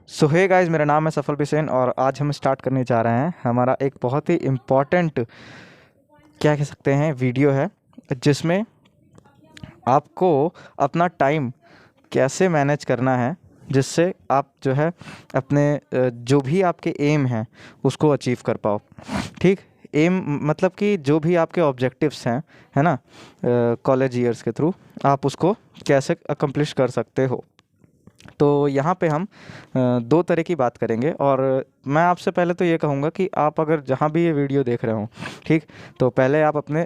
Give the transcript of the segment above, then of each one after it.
सो hey guys, मेरा नाम है सफल बिसेन और आज हम स्टार्ट करने जा रहे हैं हमारा एक बहुत ही इम्पॉर्टेंट क्या कह सकते हैं वीडियो है, जिसमें आपको अपना टाइम कैसे मैनेज करना है, जिससे आप जो है अपने जो भी आपके एम हैं उसको अचीव कर पाओ। ठीक, एम मतलब कि जो भी आपके ऑब्जेक्टिव्स हैं, है ना, कॉलेज ईयर्स के थ्रू आप उसको कैसे अकम्प्लिश कर सकते हो। तो यहाँ पे हम दो तरह की बात करेंगे और मैं आपसे पहले तो ये कहूँगा कि आप अगर जहाँ भी ये वीडियो देख रहे हो, ठीक, तो पहले आप अपने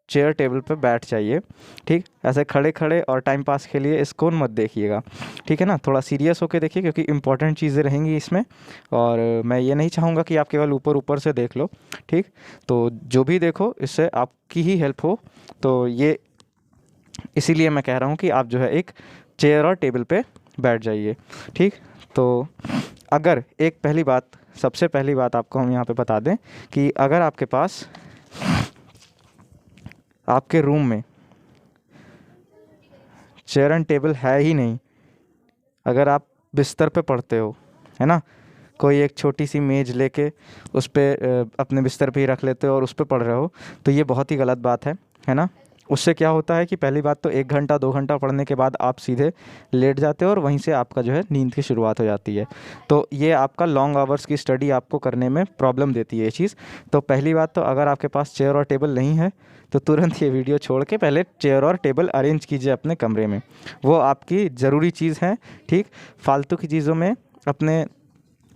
चेयर टेबल पे बैठ जाइए। ठीक, ऐसे खड़े खड़े और टाइम पास के लिए इसको मत देखिएगा, ठीक है ना, थोड़ा सीरियस होके देखिए क्योंकि इंपॉर्टेंट चीज़ें रहेंगी इसमें। और मैं ये नहीं चाहूँगा कि आप केवल ऊपर ऊपर से देख लो। ठीक, तो जो भी देखो इससे आपकी ही हेल्प हो, तो ये इसीलिए मैं कह रहा हूँ कि आप जो है एक चेयर और टेबल पे बैठ जाइए। ठीक, तो अगर एक पहली बात, सबसे पहली बात आपको हम यहाँ पे बता दें कि अगर आपके पास आपके रूम में चेयर एंड टेबल है ही नहीं, अगर आप बिस्तर पे पढ़ते हो, है ना, कोई एक छोटी सी मेज़ लेके उस पे अपने बिस्तर पे ही रख लेते हो और उस पे पढ़ रहे हो, तो ये बहुत ही गलत बात है ना। उससे क्या होता है कि पहली बात तो 1 घंटा 2 घंटा पढ़ने के बाद आप सीधे लेट जाते हो और वहीं से आपका जो है नींद की शुरुआत हो जाती है। तो ये आपका लॉन्ग आवर्स की स्टडी आपको करने में प्रॉब्लम देती है ये चीज़। तो पहली बात तो अगर आपके पास चेयर और टेबल नहीं है तो तुरंत ये वीडियो छोड़ के पहले चेयर और टेबल अरेंज कीजिए अपने कमरे में। वो आपकी ज़रूरी चीज़ है। ठीक, फालतू की चीज़ों में अपने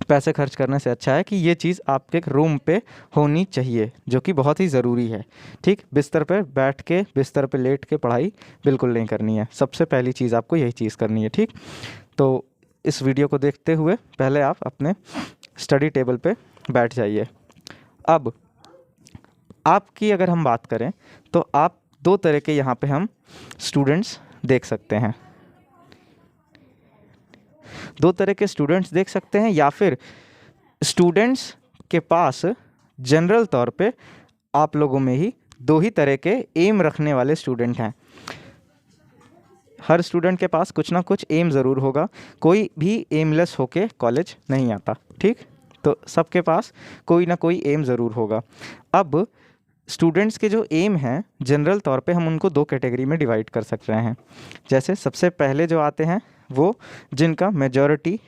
पैसे खर्च करने से अच्छा है कि ये चीज़ आपके रूम पे होनी चाहिए, जो कि बहुत ही ज़रूरी है। ठीक, बिस्तर पे बैठ के, बिस्तर पे लेट के पढ़ाई बिल्कुल नहीं करनी है। सबसे पहली चीज़ आपको यही चीज़ करनी है। ठीक, तो इस वीडियो को देखते हुए पहले आप अपने स्टडी टेबल पे बैठ जाइए। अब आपकी अगर हम बात करें तो आप दो तरह के यहाँ पे हम स्टूडेंट्स देख सकते हैं। दो तरह के स्टूडेंट्स देख सकते हैं या फिर स्टूडेंट्स के पास जनरल तौर पे आप लोगों में ही दो ही तरह के एम रखने वाले स्टूडेंट हैं। हर स्टूडेंट के पास कुछ ना कुछ एम ज़रूर होगा, कोई भी एमलेस होके कॉलेज नहीं आता। ठीक, तो सबके पास कोई ना कोई एम ज़रूर होगा। अब स्टूडेंट्स के जो एम हैं जनरल तौर पे हम उनको दो कैटेगरी में डिवाइड कर सक रहे हैं। जैसे सबसे पहले जो आते हैं वो जिनका मेजॉरिटी,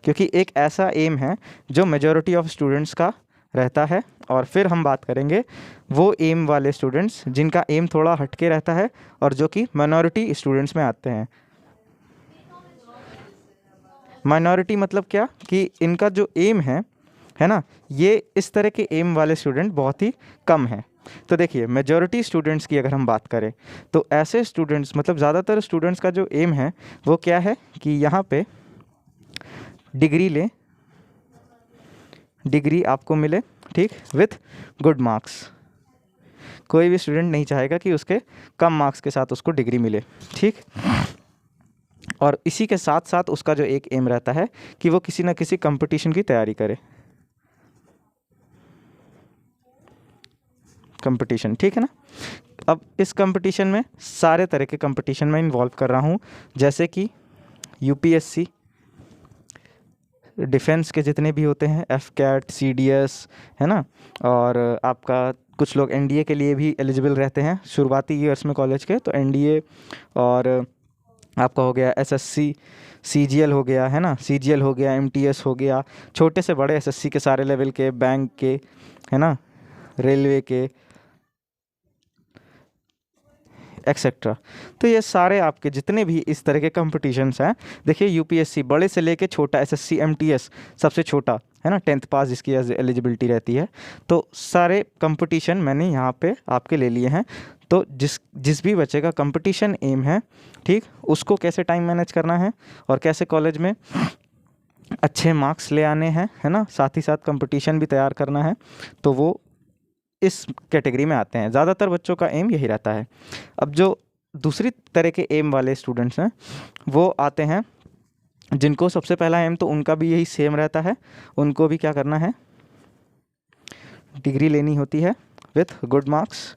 क्योंकि एक ऐसा एम है जो मेजॉरिटी ऑफ स्टूडेंट्स का रहता है, और फिर हम बात करेंगे वो एम वाले स्टूडेंट्स जिनका एम थोड़ा हटके रहता है और जो कि माइनॉरिटी स्टूडेंट्स में आते हैं। माइनॉरिटी मतलब क्या कि इनका जो एम है ना, ये इस तरह के एम वाले स्टूडेंट बहुत ही कम हैं। तो देखिए, मेजॉरिटी स्टूडेंट्स की अगर हम बात करें तो ऐसे स्टूडेंट्स मतलब ज़्यादातर स्टूडेंट्स का जो एम है वो क्या है कि यहाँ पे डिग्री लें, डिग्री आपको मिले, ठीक, विथ गुड मार्क्स। कोई भी स्टूडेंट नहीं चाहेगा कि उसके कम मार्क्स के साथ उसको डिग्री मिले। ठीक, और इसी के साथ साथ उसका जो एक एम रहता है कि वो किसी ना किसी कंपटीशन की तैयारी करे, कंपटीशन। ठीक है ना। अब इस कंपटीशन में सारे तरह के कंपटीशन में इन्वॉल्व कर रहा हूँ, जैसे कि यूपीएससी, डिफेंस के जितने भी होते हैं, AFCAT, C D S, है ना, और आपका कुछ लोग एनडीए के लिए भी एलिजिबल रहते हैं शुरुआती ईयर्स में कॉलेज के, तो एनडीए, और आपका हो गया एसएससी, सीजीएल हो गया, है ना, सीजीएल हो गया, एमटीएस हो गया, छोटे से बड़े एसएससी के सारे लेवल के, बैंक के, है ना, रेलवे के, एक्सेट्रा। तो ये सारे आपके जितने भी इस तरह के कॉम्पिटिशन्स हैं, देखिए यूपीएससी बड़े से लेके छोटा, एसएससी, एमटीएस सबसे छोटा, है ना, 10th पास जिसकी एलिजिबिलिटी रहती है, तो सारे कंपटीशन मैंने यहाँ पे आपके ले लिए हैं। तो जिस भी बच्चे का कंपटीशन एम है, ठीक, उसको कैसे टाइम मैनेज करना है और कैसे कॉलेज में अच्छे मार्क्स ले आने हैं, है ना, साथ ही साथ कंपटीशन भी तैयार करना है, तो वो इस कैटेगरी में आते हैं। ज़्यादातर बच्चों का एम यही रहता है। अब जो दूसरी तरह के एम वाले स्टूडेंट्स हैं वो आते हैं जिनको सबसे पहला एम तो उनका भी यही सेम रहता है, उनको भी क्या करना है, डिग्री लेनी होती है विथ गुड मार्क्स।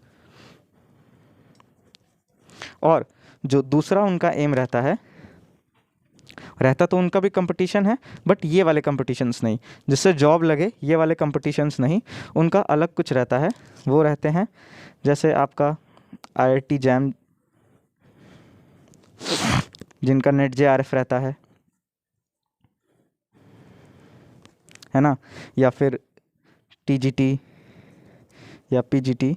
और जो दूसरा उनका एम रहता है रहता तो उनका भी कंपटीशन है, बट ये वाले कंपटीशंस नहीं, जिससे जॉब लगे, ये वाले कंपटीशंस नहीं, उनका अलग कुछ रहता है। वो रहते हैं जैसे आपका IIT जैम, जिनका नेट JRF रहता है ना, या फिर TGT या PGT,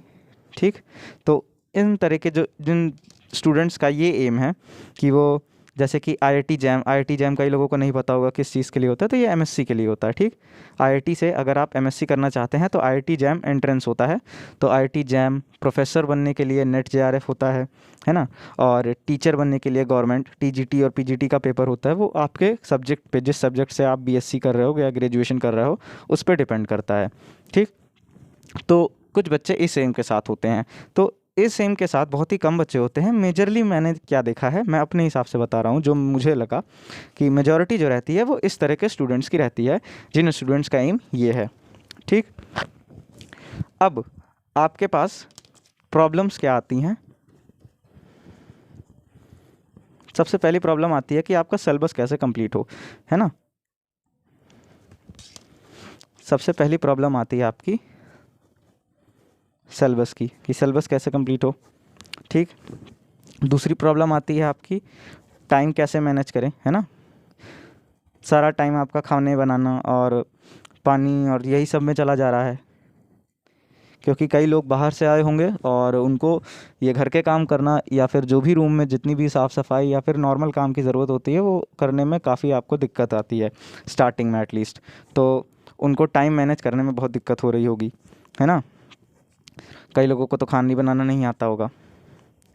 ठीक। तो इन तरह के जो जिन स्टूडेंट्स का ये एम है कि वो, जैसे कि IIT जैम कई लोगों को नहीं पता होगा किस चीज़ के लिए होता है, तो ये MSc के लिए होता है, ठीक। IIT से अगर आप MSc करना चाहते हैं तो IIT जैम एंट्रेंस होता है। तो IIT जैम प्रोफेसर बनने के लिए नेट JRF होता है ना। और टीचर बनने के लिए गवर्नमेंट TGT और PGT का पेपर होता है। वो आपके सब्जेक्ट पे, जिस सब्जेक्ट से आप BSc कर रहे हो या ग्रेजुएशन कर रहे हो, उस पर डिपेंड करता है, ठीक। तो कुछ बच्चे इस एम के साथ होते हैं, तो इस एम के साथ बहुत ही कम बच्चे होते हैं। मेजरली मैंने क्या देखा है, मैं अपने हिसाब से बता रहा हूँ, जो मुझे लगा कि मेजॉरिटी जो रहती है वो इस तरह के स्टूडेंट्स की रहती है, जिन स्टूडेंट्स का एम ये है, ठीक। अब आपके पास प्रॉब्लम्स क्या आती हैं? सबसे पहली प्रॉब्लम आती है कि आपका सिलेबस कैसे कंप्लीट हो, है ना। सबसे पहली प्रॉब्लम आती है आपकी सिलेबस की, कि सिलेबस कैसे कंप्लीट हो, ठीक। दूसरी प्रॉब्लम आती है आपकी टाइम कैसे मैनेज करें, है ना। सारा टाइम आपका खाने बनाना और पानी और यही सब में चला जा रहा है, क्योंकि कई लोग बाहर से आए होंगे और उनको ये घर के काम करना या फिर जो भी रूम में जितनी भी साफ़ सफाई या फिर नॉर्मल काम की ज़रूरत होती है, वो करने में काफ़ी आपको दिक्कत आती है स्टार्टिंग में एटलीस्ट। तो उनको टाइम मैनेज करने में बहुत दिक्कत हो रही होगी, है ना। कई लोगों को तो खाना नहीं बनाना नहीं आता होगा।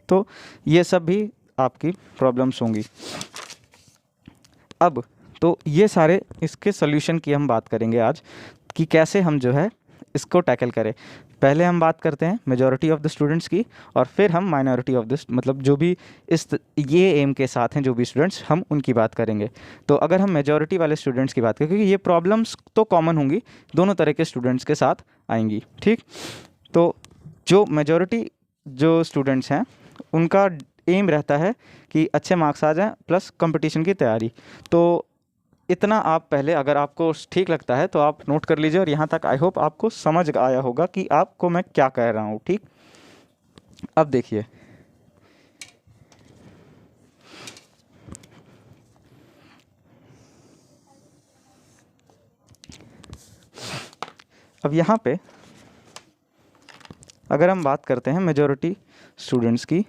तो ये सब भी आपकी प्रॉब्लम्स होंगी। अब तो ये सारे इसके सॉल्यूशन की हम बात करेंगे आज, कि कैसे हम जो है इसको टैकल करें। पहले हम बात करते हैं मेजॉरिटी ऑफ द स्टूडेंट्स की, और फिर हम माइनॉरिटी ऑफ दिस, मतलब जो भी ये एम के साथ हैं जो भी स्टूडेंट्स, हम उनकी बात करेंगे। तो अगर हम मेजॉरिटी वाले स्टूडेंट्स की बात करें, क्योंकि ये प्रॉब्लम्स तो कॉमन होंगी, दोनों तरह के स्टूडेंट्स के साथ आएंगी, ठीक। तो जो मेजॉरिटी जो स्टूडेंट्स हैं उनका एम रहता है कि अच्छे मार्क्स आ जाएं प्लस कंपटीशन की तैयारी। तो इतना आप पहले, अगर आपको ठीक लगता है तो आप नोट कर लीजिए, और यहाँ तक आई होप आपको समझ आया होगा कि आपको मैं क्या कह रहा हूँ, ठीक। अब देखिए, अब यहाँ पे अगर हम बात करते हैं मेजॉरिटी स्टूडेंट्स की,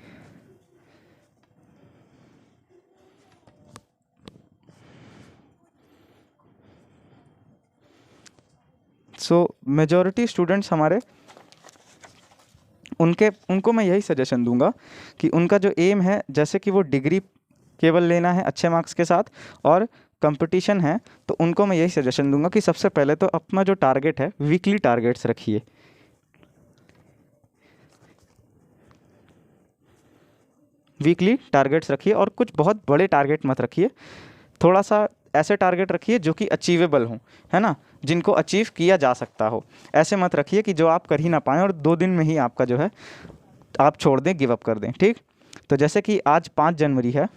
सो मेजॉरिटी स्टूडेंट्स हमारे, उनको मैं यही सजेशन दूंगा कि उनका जो एम है, जैसे कि वो डिग्री केवल लेना है अच्छे मार्क्स के साथ और कंपटीशन है, तो उनको मैं यही सजेशन दूंगा कि सबसे पहले तो अपना जो टारगेट है, वीकली टारगेट्स रखिए। वीकली टारगेट्स रखिए, और कुछ बहुत बड़े टारगेट मत रखिए। थोड़ा सा ऐसे टारगेट रखिए जो कि अचीवेबल हों, है ना, जिनको अचीव किया जा सकता हो। ऐसे मत रखिए कि जो आप कर ही ना पाएँ और 2 दिन में ही आपका जो है आप छोड़ दें, गिव अप कर दें, ठीक। तो जैसे कि आज 5 जनवरी है,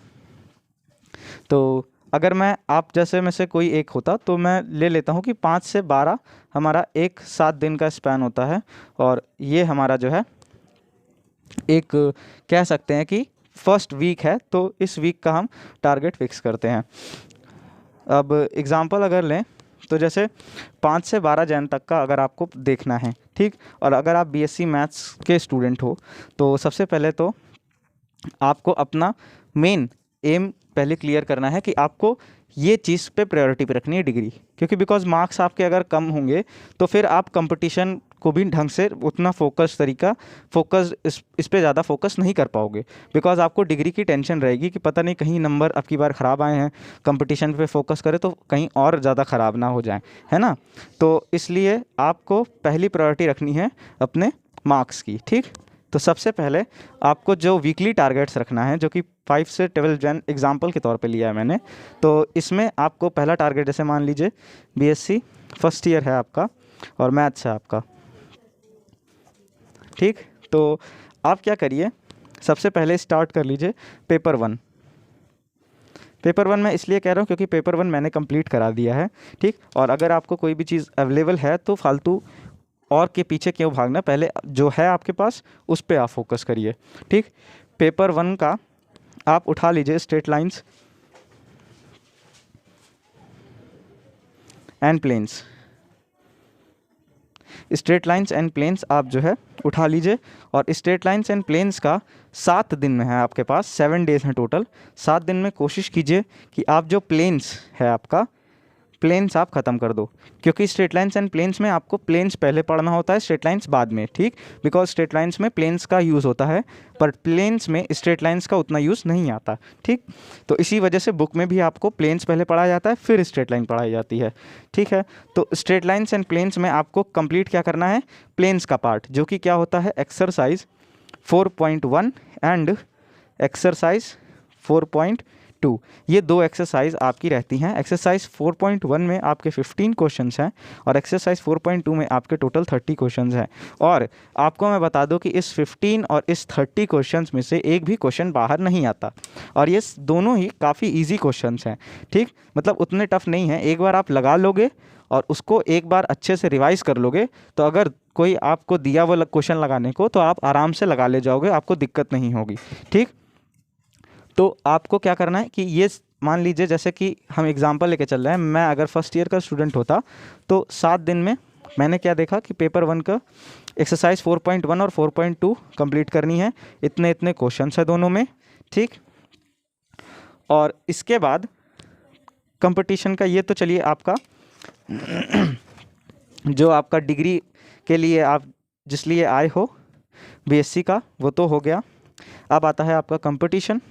तो अगर मैं आप जैसे में से कोई एक होता तो मैं ले लेता हूँ कि 5 से 12 हमारा एक 7 दिन का स्पैन होता है, और ये हमारा जो है एक कह सकते हैं कि फर्स्ट वीक है, तो इस वीक का हम टारगेट फिक्स करते हैं। अब एग्ज़ाम्पल अगर लें तो जैसे 5 से 12 जैन तक का अगर आपको देखना है, ठीक। और अगर आप BSc मैथ्स के स्टूडेंट हो तो सबसे पहले तो आपको अपना मेन एम पहले क्लियर करना है कि आपको ये चीज़ पे प्रायोरिटी पे रखनी है डिग्री, क्योंकि बिकॉज मार्क्स आपके अगर कम होंगे तो फिर आप कंपटीशन को भी ढंग से उतना फोकस इस पे ज़्यादा फोकस नहीं कर पाओगे, बिकॉज आपको डिग्री की टेंशन रहेगी कि पता नहीं कहीं नंबर अब की बार ख़राब आए हैं, कंपटीशन पे फोकस करें तो कहीं और ज़्यादा ख़राब ना हो जाए, है ना। तो इसलिए आपको पहली प्रायोरिटी रखनी है अपने मार्क्स की, ठीक। तो सबसे पहले आपको जो वीकली टारगेट्स रखना है, जो कि 5 से 12 जैन एग्जाम्पल के तौर पे लिया है मैंने, तो इसमें आपको पहला टारगेट, जैसे मान लीजिए BSc फर्स्ट ईयर है आपका और मैथ्स है आपका, ठीक। तो आप क्या करिए, सबसे पहले स्टार्ट कर लीजिए पेपर 1। पेपर 1 मैं इसलिए कह रहा हूँ क्योंकि पेपर 1 मैंने कंप्लीट करा दिया है, ठीक। और अगर आपको कोई भी चीज़ अवेलेबल है तो फालतू और के पीछे क्यों भागना, पहले जो है आपके पास उस पर आप फोकस करिए, ठीक। पेपर 1 का आप उठा लीजिए straight lines and planes, straight lines and planes आप जो है उठा लीजिए। और स्ट्रेट लाइंस एंड प्लेन्स का 7 दिन में है आपके पास, 7 डेज़ हैं टोटल। 7 दिन में कोशिश कीजिए कि आप जो प्लेन्स है आपका, प्लेन्स आप ख़त्म कर दो, क्योंकि स्ट्रेट लाइंस एंड प्लेन्स में आपको प्लेन्स पहले पढ़ना होता है, स्ट्रेट लाइंस बाद में, ठीक। बिकॉज स्ट्रेट लाइंस में प्लेन्स का यूज़ होता है पर प्लेन्स में स्ट्रेट लाइंस का उतना यूज़ नहीं आता, ठीक। तो इसी वजह से बुक में भी आपको प्लेन्स पहले पढ़ाया जाता है, फिर स्ट्रेट लाइन पढ़ाई जाती है, ठीक है। तो स्ट्रेट लाइंस एंड प्लेन्स में आपको कंप्लीट क्या करना है, प्लेन्स का पार्ट, जो कि क्या होता है एक्सरसाइज 4.1 एंड एक्सरसाइज 4.2। ये 2 एक्सरसाइज आपकी रहती हैं। एक्सरसाइज 4.1 में आपके 15 क्वेश्चंस हैं और एक्सरसाइज 4.2 में आपके टोटल 30 क्वेश्चंस हैं। और आपको मैं बता दूं कि इस 15 और इस 30 क्वेश्चंस में से एक भी क्वेश्चन बाहर नहीं आता, और ये दोनों ही काफ़ी ईजी क्वेश्चंस हैं, ठीक। मतलब उतने टफ नहीं हैं, एक बार आप लगा लोगे और उसको एक बार अच्छे से रिवाइज कर लोगे तो अगर कोई आपको दिया वो क्वेश्चन लगाने को तो आप आराम से लगा ले जाओगे, आपको दिक्कत नहीं होगी, ठीक। तो आपको क्या करना है कि ये मान लीजिए जैसे कि हम एग्जांपल लेके चल रहे हैं, मैं अगर फर्स्ट ईयर का स्टूडेंट होता तो 7 दिन में मैंने क्या देखा कि पेपर 1 का एक्सरसाइज 4.1 और 4.2 कंप्लीट करनी है, इतने इतने क्वेश्चन है दोनों में, ठीक। और इसके बाद कंपटीशन का ये तो चलिए आपका जो आपका डिग्री के लिए आप जिस लिए आए हो बीएससी का वो तो हो गया। अब आता है आपका कंपटीशन।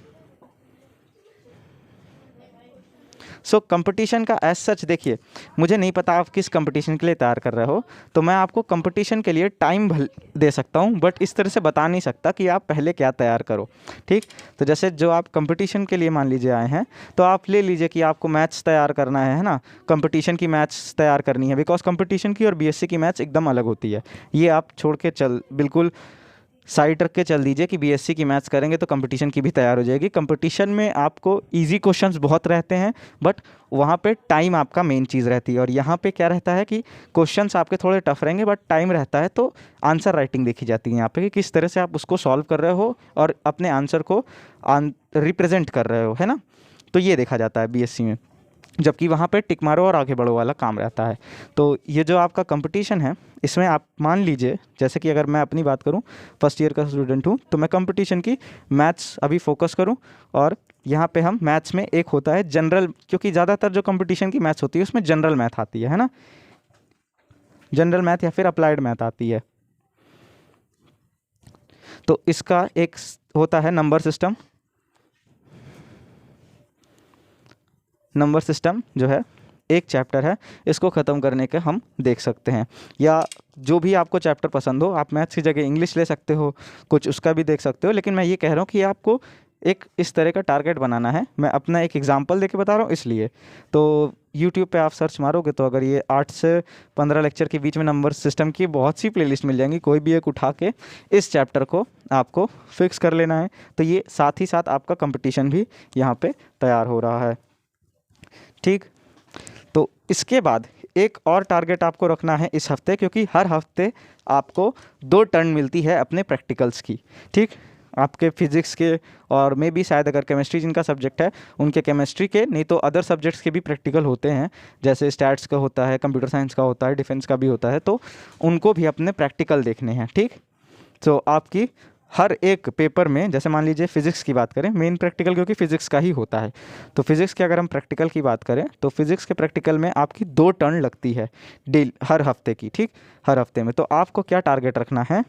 सो कंपटीशन का एज सच देखिए, मुझे नहीं पता आप किस कंपटीशन के लिए तैयार कर रहे हो, तो मैं आपको कंपटीशन के लिए टाइम दे सकता हूँ बट इस तरह से बता नहीं सकता कि आप पहले क्या तैयार करो, ठीक। तो जैसे जो आप कंपटीशन के लिए मान लीजिए आए हैं तो आप ले लीजिए कि आपको मैथ्स तैयार करना है ना, कंपटीशन की मैथ्स तैयार करनी है, बिकॉज कंपटीशन की और बीएससी की मैथ्स एकदम अलग होती है। ये आप छोड़ के बिल्कुल साइड रख के चल दीजिए कि बीएससी की मैथ्स करेंगे तो कंपटीशन की भी तैयार हो जाएगी। कंपटीशन में आपको इजी क्वेश्चंस बहुत रहते हैं बट वहाँ पे टाइम आपका मेन चीज़ रहती है, और यहाँ पे क्या रहता है कि क्वेश्चंस आपके थोड़े टफ रहेंगे बट टाइम रहता है, तो आंसर राइटिंग देखी जाती है यहाँ पे कि किस तरह से आप उसको सॉल्व कर रहे हो और अपने आंसर को रिप्रेजेंट कर रहे हो, है ना। तो ये देखा जाता है बीएससी में, जबकि वहाँ पे टिक मारो और आगे बढ़ो वाला काम रहता है। तो ये जो आपका कंपटीशन है इसमें आप मान लीजिए जैसे कि अगर मैं अपनी बात करूँ, फर्स्ट ईयर का स्टूडेंट हूँ, तो मैं कंपटीशन की मैथ्स अभी फोकस करूँ। और यहाँ पे हम मैथ्स में एक होता है जनरल, क्योंकि ज़्यादातर जो कंपटीशन की मैथ्स होती है उसमें जनरल मैथ आती है ना, जनरल मैथ या फिर अप्लाइड मैथ आती है। तो इसका एक होता है नंबर सिस्टम। नंबर सिस्टम जो है एक चैप्टर है, इसको ख़त्म करने के हम देख सकते हैं, या जो भी आपको चैप्टर पसंद हो, आप मैथ्स की जगह इंग्लिश ले सकते हो, कुछ उसका भी देख सकते हो। लेकिन मैं ये कह रहा हूँ कि आपको एक इस तरह का टारगेट बनाना है। मैं अपना एक एग्जांपल देके बता रहा हूँ इसलिए। तो यूट्यूब पे आप सर्च मारोगे तो अगर ये 8 से 15 लेक्चर के बीच में नंबर सिस्टम की बहुत सी प्लेलिस्ट मिल जाएंगी, कोई भी एक उठा के इस चैप्टर को आपको फिक्स कर लेना है। तो ये साथ ही साथ आपका कंपटीशन भी यहाँ पर तैयार हो रहा है, ठीक। तो इसके बाद एक और टारगेट आपको रखना है इस हफ्ते, क्योंकि हर हफ्ते आपको 2 टर्न मिलती है अपने प्रैक्टिकल्स की, ठीक। आपके फिजिक्स के और मे भी शायद अगर केमिस्ट्री जिनका सब्जेक्ट है उनके केमिस्ट्री के, नहीं तो अदर सब्जेक्ट्स के भी प्रैक्टिकल होते हैं, जैसे स्टैट्स का होता है, कंप्यूटर साइंस का होता है, डिफेंस का भी होता है, तो उनको भी अपने प्रैक्टिकल देखने हैं, ठीक। तो आपकी हर एक पेपर में, जैसे मान लीजिए फिजिक्स की बात करें, मेन प्रैक्टिकल क्योंकि फिजिक्स का ही होता है, तो फिजिक्स के अगर हम प्रैक्टिकल की बात करें तो फिजिक्स के प्रैक्टिकल में आपकी 2 टर्न लगती है हर हफ्ते की, ठीक। हर हफ्ते में तो आपको क्या टारगेट रखना है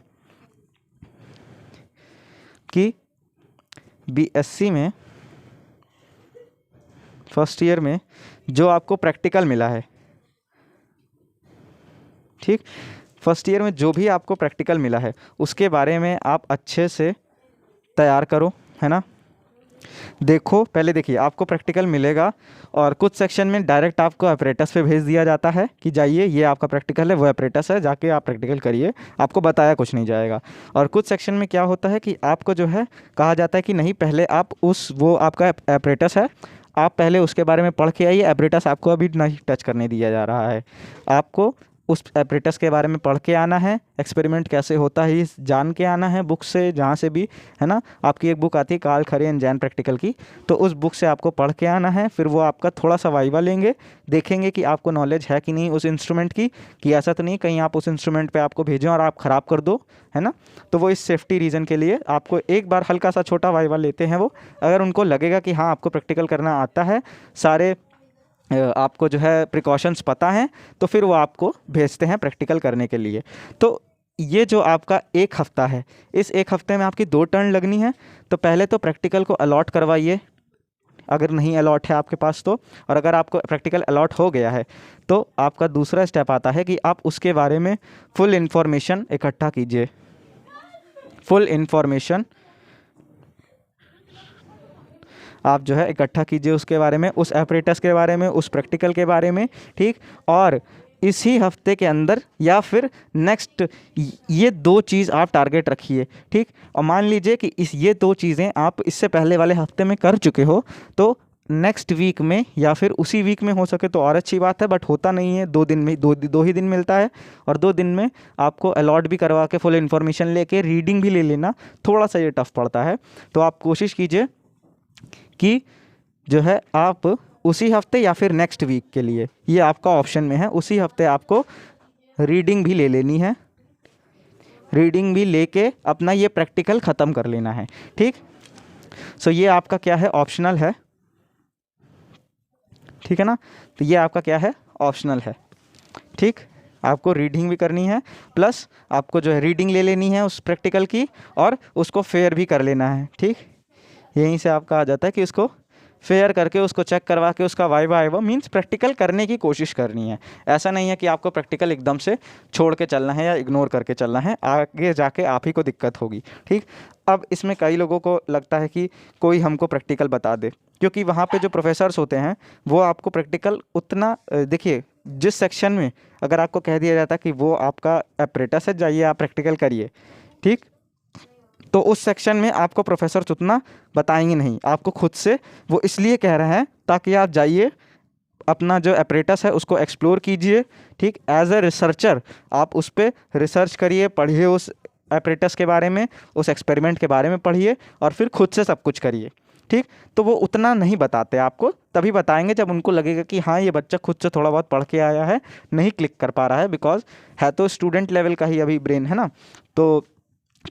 कि बीएससी में फर्स्ट ईयर में जो आपको प्रैक्टिकल मिला है, ठीक, फर्स्ट ईयर में जो भी आपको प्रैक्टिकल मिला है उसके बारे में आप अच्छे से तैयार करो, है ना। देखो, पहले देखिए आपको प्रैक्टिकल मिलेगा और कुछ सेक्शन में डायरेक्ट आपको ऑपरेटर्स पे भेज दिया जाता है कि जाइए ये आपका प्रैक्टिकल है, वो ऑपरेटर्स है, जाके आप प्रैक्टिकल करिए, आपको बताया कुछ नहीं जाएगा। और कुछ सेक्शन में क्या होता है कि आपको जो है कहा जाता है कि नहीं, पहले आप वो आपका ऑपरेटर्स है, आप पहले उसके बारे में पढ़ के आइए। एपरेटस आपको अभी नहीं टच करने दिया जा रहा है, आपको उस एपरेटस के बारे में पढ़ के आना है, एक्सपेरिमेंट कैसे होता है ये जान के आना है बुक से, जहाँ से भी, है ना। आपकी एक बुक आती है कार्ल खरे एंड जैन प्रैक्टिकल की, तो उस बुक से आपको पढ़ के आना है। फिर वो आपका थोड़ा सा वाइवा लेंगे, देखेंगे कि आपको नॉलेज है कि नहीं उस इंस्ट्रूमेंट की, कि ऐसा तो नहीं कहीं आप उस इंस्ट्रूमेंट पे आपको भेजें और आप ख़राब कर दो, है ना। तो वो इस सेफ्टी रीज़न के लिए आपको एक बार हल्का सा छोटा वाइवा लेते हैं वो। अगर उनको लगेगा कि हाँ आपको प्रैक्टिकल करना आता है, सारे आपको जो है प्रिकॉशंस पता हैं, तो फिर वो आपको भेजते हैं प्रैक्टिकल करने के लिए। तो ये जो आपका एक हफ़्ता है, इस एक हफ़्ते में आपकी 2 टर्न लगनी है। तो पहले तो प्रैक्टिकल को अलॉट करवाइए, अगर नहीं अलॉट है आपके पास तो, और अगर आपको प्रैक्टिकल अलॉट हो गया है तो आपका दूसरा स्टेप आता है कि आप उसके बारे में फुल इन्फॉर्मेशन इकट्ठा कीजिए। फुल इन्फॉर्मेशन आप जो है इकट्ठा कीजिए उसके बारे में, उस एपरेटस के बारे में, उस प्रैक्टिकल के बारे में, ठीक। और इसी हफ्ते के अंदर या फिर नेक्स्ट ये 2 चीज़ आप टारगेट रखिए, ठीक। और मान लीजिए कि ये 2 चीज़ें आप इससे पहले वाले हफ्ते में कर चुके हो, तो नेक्स्ट वीक में या फिर उसी वीक में हो सके तो और अच्छी बात है, बट होता नहीं है। 2 दिन में, दो ही दिन मिलता है, और 2 दिन में आपको अलॉट भी करवा के फुल इन्फॉर्मेशन लेके रीडिंग भी ले लेना, थोड़ा सा ये टफ पड़ता है। तो आप कोशिश कीजिए कि जो है आप उसी हफ्ते या फिर नेक्स्ट वीक के लिए, ये आपका ऑप्शन में है, उसी हफ्ते आपको रीडिंग भी ले लेनी है, रीडिंग भी लेके अपना ये प्रैक्टिकल ख़त्म कर लेना है, ठीक। सो ये आपका क्या है, ऑप्शनल है, ठीक है ना। तो ये आपका क्या है, ऑप्शनल है, ठीक। आपको रीडिंग भी करनी है, प्लस आपको जो है रीडिंग ले लेनी है उस प्रैक्टिकल की, और उसको फेयर भी कर लेना है, ठीक। यहीं से आपका आ जाता है कि उसको फेयर करके, उसको चेक करवा के, उसका वाइवा आइवा मीन्स प्रैक्टिकल करने की कोशिश करनी है। ऐसा नहीं है कि आपको प्रैक्टिकल एकदम से छोड़ के चलना है या इग्नोर करके चलना है, आगे जाके आप ही को दिक्कत होगी, ठीक। अब इसमें कई लोगों को लगता है कि कोई हमको प्रैक्टिकल बता दे, क्योंकि वहाँ पे जो प्रोफेसर्स होते हैं वो आपको प्रैक्टिकल उतना, देखिए जिस सेक्शन में अगर आपको कह दिया जाता है कि वो आपका एपरेटस है, जाइए आप प्रैक्टिकल करिए, ठीक, तो उस सेक्शन में आपको प्रोफेसर उतना बताएंगे नहीं, आपको खुद से वो इसलिए कह रहे हैं ताकि आप जाइए अपना जो एपरेटस है उसको एक्सप्लोर कीजिए, ठीक। एज ए रिसर्चर आप उस पर रिसर्च करिए, पढ़िए उस एपरेटस के बारे में, उस एक्सपेरिमेंट के बारे में पढ़िए, और फिर खुद से सब कुछ करिए, ठीक। तो वो उतना नहीं बताते आपको, तभी बताएंगे जब उनको लगेगा कि हाँ ये बच्चा खुद से थोड़ा बहुत पढ़ के आया है, नहीं क्लिक कर पा रहा है, बिकॉज है तो स्टूडेंट लेवल का ही अभी ब्रेन, है ना। तो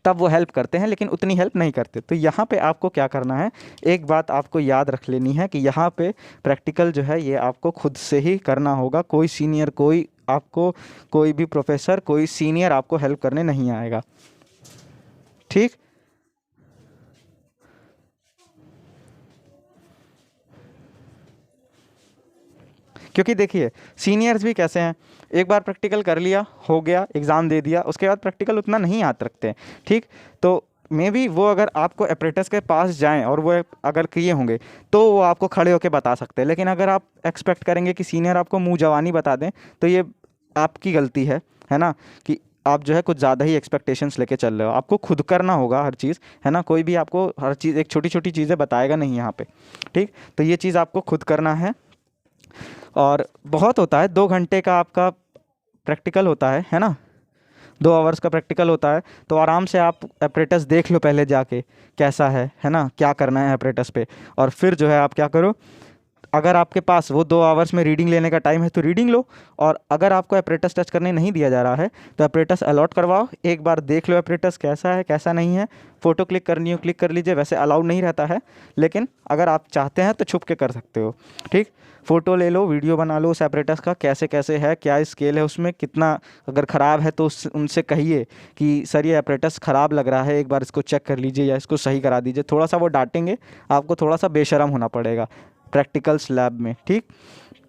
तब वो हेल्प करते हैं, लेकिन उतनी हेल्प नहीं करते। तो यहाँ पे आपको क्या करना है, एक बात आपको याद रख लेनी है कि यहाँ पे प्रैक्टिकल जो है ये आपको खुद से ही करना होगा। कोई सीनियर, कोई आपको, कोई भी प्रोफेसर, कोई सीनियर आपको हेल्प करने नहीं आएगा, ठीक। क्योंकि देखिए सीनियर्स भी कैसे हैं, एक बार प्रैक्टिकल कर लिया, हो गया, एग्ज़ाम दे दिया, उसके बाद प्रैक्टिकल उतना नहीं याद रखते हैं, ठीक। तो मे बी वो अगर आपको एपरेटस के पास जाएं और वो अगर किए होंगे तो वो आपको खड़े होकर बता सकते हैं, लेकिन अगर आप एक्सपेक्ट करेंगे कि सीनियर आपको मुँह जवानी बता दें तो ये आपकी गलती है ना, कि आप जो है कुछ ज़्यादा ही एक्सपेक्टेशंस लेके चल रहे हो। आपको खुद करना होगा हर चीज़, है ना। कोई भी आपको हर चीज़, एक छोटी छोटी चीज़ें बताएगा नहीं यहाँ पे, ठीक। तो ये चीज़ आपको खुद करना है, और बहुत होता है 2 घंटे का आपका प्रैक्टिकल होता है ना, 2 आवर्स का प्रैक्टिकल होता है। तो आराम से आप एपरेटस देख लो पहले जाके कैसा है ना, क्या करना है एपरेटस पे, और फिर जो है आप क्या करो, अगर आपके पास वो 2 आवर्स में रीडिंग लेने का टाइम है तो रीडिंग लो, और अगर आपको एपरेटस टच करने नहीं दिया जा रहा है तो एपरेटस अलॉट करवाओ, एक बार देख लो एपरेटस कैसा है कैसा नहीं है। फ़ोटो क्लिक करनी हो क्लिक कर लीजिए, वैसे अलाउड नहीं रहता है, लेकिन अगर आप चाहते हैं तो छुप के कर सकते हो, ठीक। फ़ोटो ले लो, वीडियो बना लो उस एपरेटस का, कैसे कैसे है, क्या स्केल है उसमें, कितना, अगर ख़राब है तो उनसे कहिए कि सर ये एपरेटस ख़राब लग रहा है, एक बार इसको चेक कर लीजिए या इसको सही करा दीजिए। थोड़ा सा वो डांटेंगे, आपको थोड़ा सा बेशरम होना पड़ेगा प्रैक्टिकल्स लैब में, ठीक।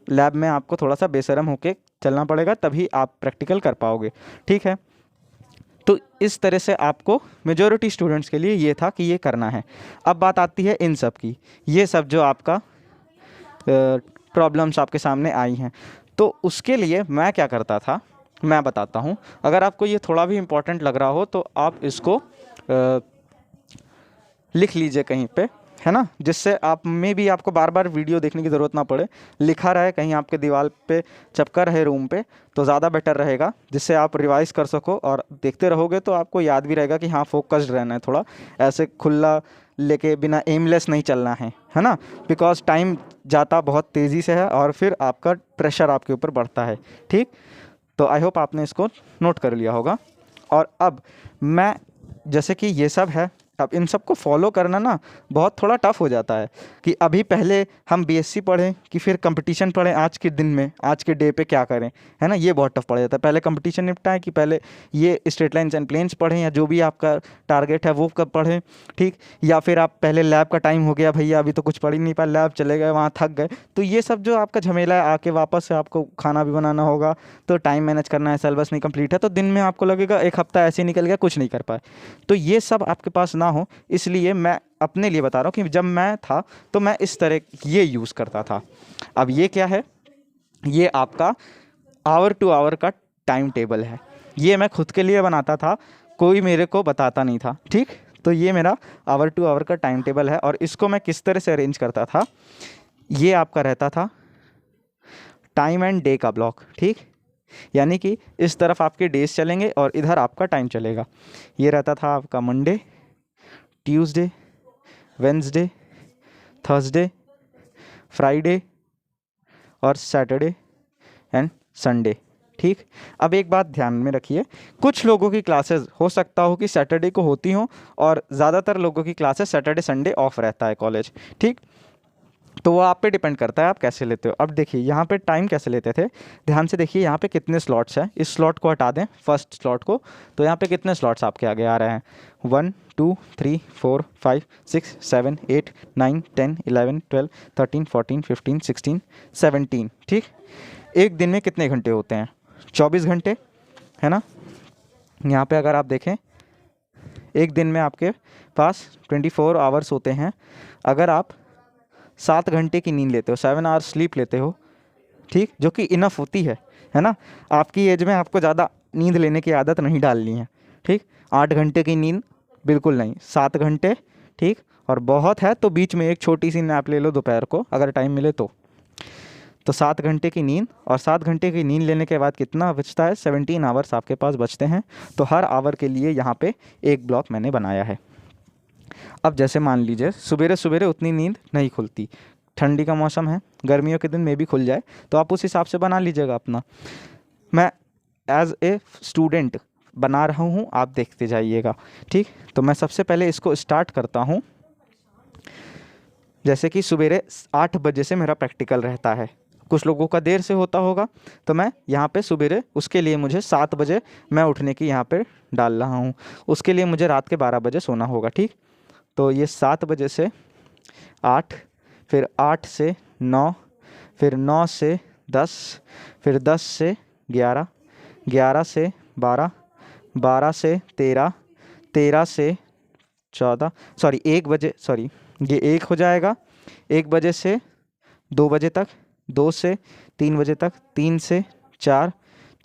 लैब में आपको थोड़ा सा बेशरम होके चलना पड़ेगा, तभी आप प्रैक्टिकल कर पाओगे, ठीक है। तो इस तरह से आपको मेजॉरिटी स्टूडेंट्स के लिए ये था कि ये करना है। अब बात आती है इन सब की, ये सब जो आपका प्रॉब्लम्स आपके सामने आई हैं, तो उसके लिए मैं क्या करता था मैं बताता हूँ। अगर आपको ये थोड़ा भी इम्पोर्टेंट लग रहा हो तो आप इसको लिख लीजिए कहीं पे, है ना, जिससे आप में भी आपको बार बार वीडियो देखने की ज़रूरत ना पड़े, लिखा रहे कहीं आपके दीवार पे चपका रहे रूम पे, तो ज़्यादा बेटर रहेगा, जिससे आप रिवाइज कर सको। और देखते रहोगे तो आपको याद भी रहेगा कि हाँ फोकस्ड रहना है, थोड़ा ऐसे खुला लेके बिना एमलेस नहीं चलना है ना, बिकॉज टाइम जाता बहुत तेज़ी से है और फिर आपका प्रेशर आपके ऊपर बढ़ता है। ठीक, तो आई होप आपने इसको नोट कर लिया होगा। और अब मैं, जैसे कि ये सब है, अब इन सब को फॉलो करना ना बहुत थोड़ा टफ हो जाता है कि अभी पहले हम बीएससी पढ़ें कि फिर कंपटीशन पढ़ें, आज के दिन में आज के डे पे क्या करें, है ना, ये बहुत टफ पड़ जाता है। पहले कंपटीशन निपटाएं कि पहले ये स्ट्रेट लाइन्स एंड प्लेन्स पढ़ें, या जो भी आपका टारगेट है वो कब पढ़ें। ठीक, या फिर आप पहले लैब का टाइम हो गया भैया, अभी तो कुछ पढ़ ही नहीं पाए, लैब चले गए, वहाँ थक गए, तो ये सब जो आपका झमेला है, आके वापस से आपको खाना भी बनाना होगा, तो टाइम मैनेज करना है, सिलेबस नहीं कंप्लीट है, तो दिन में आपको लगेगा एक हफ्ता ऐसे ही निकल गया, कुछ नहीं कर पाए। तो ये सब आपके पास ना हो, इसलिए मैं अपने लिए बता रहा हूँ कि जब मैं था तो मैं इस तरह ये यूज़ करता था। अब ये क्या है, ये आपका आवर टू आवर का टाइम टेबल है, ये मैं खुद के लिए बनाता था, कोई मेरे को बताता नहीं था। ठीक, तो ये मेरा आवर टू आवर का टाइम टेबल है। और इसको मैं किस तरह से अरेंज करता था, ये आपका रहता था टाइम एंड डे का ब्लॉक। ठीक, यानी कि इस तरफ आपके डेज चलेंगे और इधर आपका टाइम चलेगा। ये रहता था आपका Monday, Tuesday, Wednesday, Thursday, Friday और सैटरडे एंड संडे। ठीक, अब एक बात ध्यान में रखिए, कुछ लोगों की क्लासेस हो सकता हो कि सैटरडे को होती हो, और ज़्यादातर लोगों की क्लासेस सैटरडे संडे ऑफ रहता है कॉलेज। ठीक, तो वो आप पे डिपेंड करता है आप कैसे लेते हो। अब देखिए यहाँ पे टाइम कैसे लेते थे, ध्यान से देखिए यहाँ पे कितने स्लॉट्स हैं, इस स्लॉट को हटा दें फर्स्ट स्लॉट को, तो यहाँ पे कितने स्लॉट्स आपके आगे आ रहे हैं, 1 2 3 4 5 6 7 8 9 10 11 12 13 14 15 16 17। ठीक, एक दिन में कितने घंटे होते हैं, 24 घंटे, है ना। यहाँ पे अगर आप देखें, एक दिन में आपके पास 24 आवर्स होते हैं। अगर आप 7 घंटे की नींद लेते हो, 7 आवर्स स्लीप लेते हो, ठीक, जो कि इनफ होती है ना। आपकी एज में आपको ज़्यादा नींद लेने की आदत नहीं डालनी है। ठीक, 8 घंटे की नींद बिल्कुल नहीं, 7 घंटे। ठीक, और बहुत है तो बीच में एक छोटी सी नैप ले लो दोपहर को अगर टाइम मिले तो 7 घंटे की नींद, और 7 घंटे की नींद लेने के बाद कितना बचता है, 17 आवर्स आपके पास बचते हैं। तो हर आवर के लिए यहाँ पे एक ब्लॉक मैंने बनाया है। अब जैसे मान लीजिए सवेरे सवेरे उतनी नींद नहीं खुलती, ठंडी का मौसम है, गर्मियों के दिन में भी खुल जाए, तो आप उस हिसाब से बना लीजिएगा अपना। मैं एज ए स्टूडेंट बना रहा हूँ, आप देखते जाइएगा। ठीक, तो मैं सबसे पहले इसको स्टार्ट करता हूँ। जैसे कि सवेरे 8 बजे से मेरा प्रैक्टिकल रहता है, कुछ लोगों का देर से होता होगा, तो मैं यहाँ पे सवेरे, उसके लिए मुझे 7 बजे मैं उठने की यहाँ पे डाल रहा हूँ, उसके लिए मुझे रात के 12 बजे सोना होगा। ठीक, तो ये 7 बजे से 8, फिर 8 से 9, फिर 9 से 10, फिर 10 से 11, 11 से 12, 12 से 13, 13 से 14, सॉरी 1 बजे, सॉरी ये 1 हो जाएगा, 1 बजे से 2 बजे तक, 2 से 3 बजे तक, 3 से 4,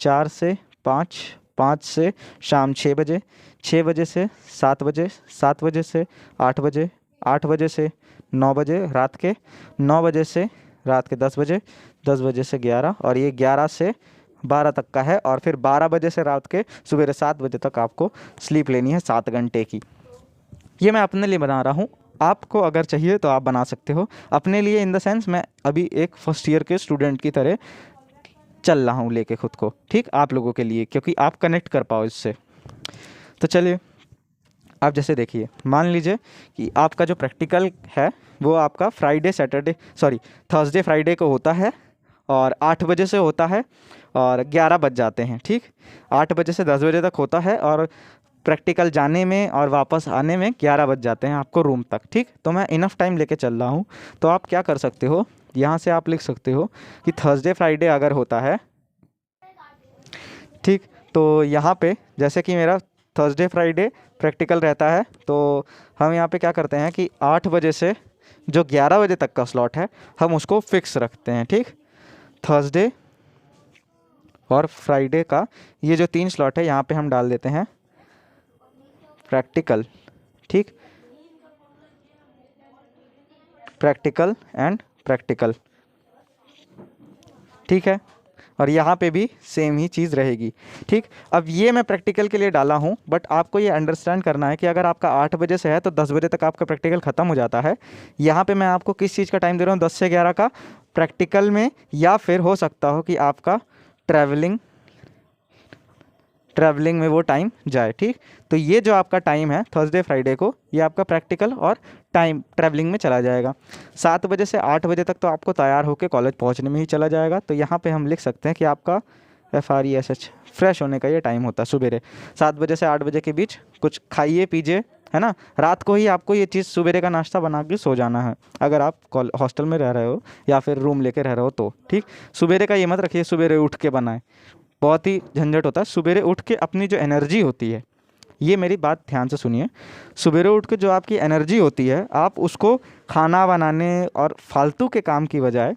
4 से 5, 5 से शाम 6 बजे, 6 बजे से 7 बजे, 7 बजे से 8 बजे, 8 बजे से 9 बजे रात के, 9 बजे से रात के 10 बजे, 10 बजे से 11, और ये 11 से 12 तक का है। और फिर 12 बजे से रात के सवेरे 7 बजे तक आपको स्लीप लेनी है 7 घंटे की। ये मैं अपने लिए बना रहा हूँ, आपको अगर चाहिए तो आप बना सकते हो अपने लिए, इन द सेंस मैं अभी एक फर्स्ट ईयर के स्टूडेंट की तरह चल रहा हूँ लेके खुद को। ठीक, आप लोगों के लिए, क्योंकि आप कनेक्ट कर पाओ इससे। तो चलिए, आप जैसे देखिए, मान लीजिए कि आपका जो प्रैक्टिकल है वो आपका Friday Saturday, sorry Thursday Friday को होता है, और 8 बजे से होता है और 11 बज जाते हैं। ठीक, 8 बजे से 10 बजे तक होता है, और प्रैक्टिकल जाने में और वापस आने में 11 बज जाते हैं आपको रूम तक। ठीक, तो मैं इनफ टाइम लेके चल रहा हूँ। तो आप क्या कर सकते हो, यहाँ से आप लिख सकते हो कि थर्सडे फ्राइडे अगर होता है, ठीक, तो यहाँ पे जैसे कि मेरा थर्सडे फ्राइडे प्रैक्टिकल रहता है, तो हम यहाँ पे क्या करते हैं कि 8 बजे से जो 11 बजे तक का स्लॉट है हम उसको फिक्स रखते हैं। ठीक, थर्सडे और फ्राइडे का ये जो 3 स्लॉट है यहाँ पे हम डाल देते हैं प्रैक्टिकल। ठीक, प्रैक्टिकल एंड प्रैक्टिकल, ठीक है। और यहाँ पे भी सेम ही चीज़ रहेगी, ठीक। अब ये मैं प्रैक्टिकल के लिए डाला हूँ, बट आपको ये अंडरस्टैंड करना है कि अगर आपका 8 बजे से है तो 10 बजे तक आपका प्रैक्टिकल ख़त्म हो जाता है। यहाँ पे मैं आपको किस चीज़ का टाइम दे रहा हूँ, 10 से 11 का प्रैक्टिकल में, या फिर हो सकता हो कि आपका ट्रैवलिंग में वो टाइम जाए, ठीक। तो ये जो आपका टाइम है थर्सडे फ्राइडे को, ये आपका प्रैक्टिकल और टाइम ट्रैवलिंग में चला जाएगा। 7 बजे से 8 बजे तक तो आपको तैयार होकर कॉलेज पहुंचने में ही चला जाएगा। तो यहाँ पे हम लिख सकते हैं कि आपका FRESH फ्रेश होने का ये टाइम होता है सुबेरे। 7 बजे से 8 बजे के बीच कुछ खाइए पीजिए, है ना। रात को ही आपको ये चीज़ सुबेरे का नाश्ता बना के सो जाना है, अगर आप हॉस्टल में रह रहे हो या फिर रूम लेके रह रहे हो तो, ठीक। सुबेरे का ये मत रखिए सुबेरे उठ के बनाए, बहुत ही झंझट होता है। सुबेरे उठ के अपनी जो एनर्जी होती है, ये मेरी बात ध्यान से सुनिए, सुबेरे उठ के जो आपकी एनर्जी होती है, आप उसको खाना बनाने और फालतू के काम की बजाय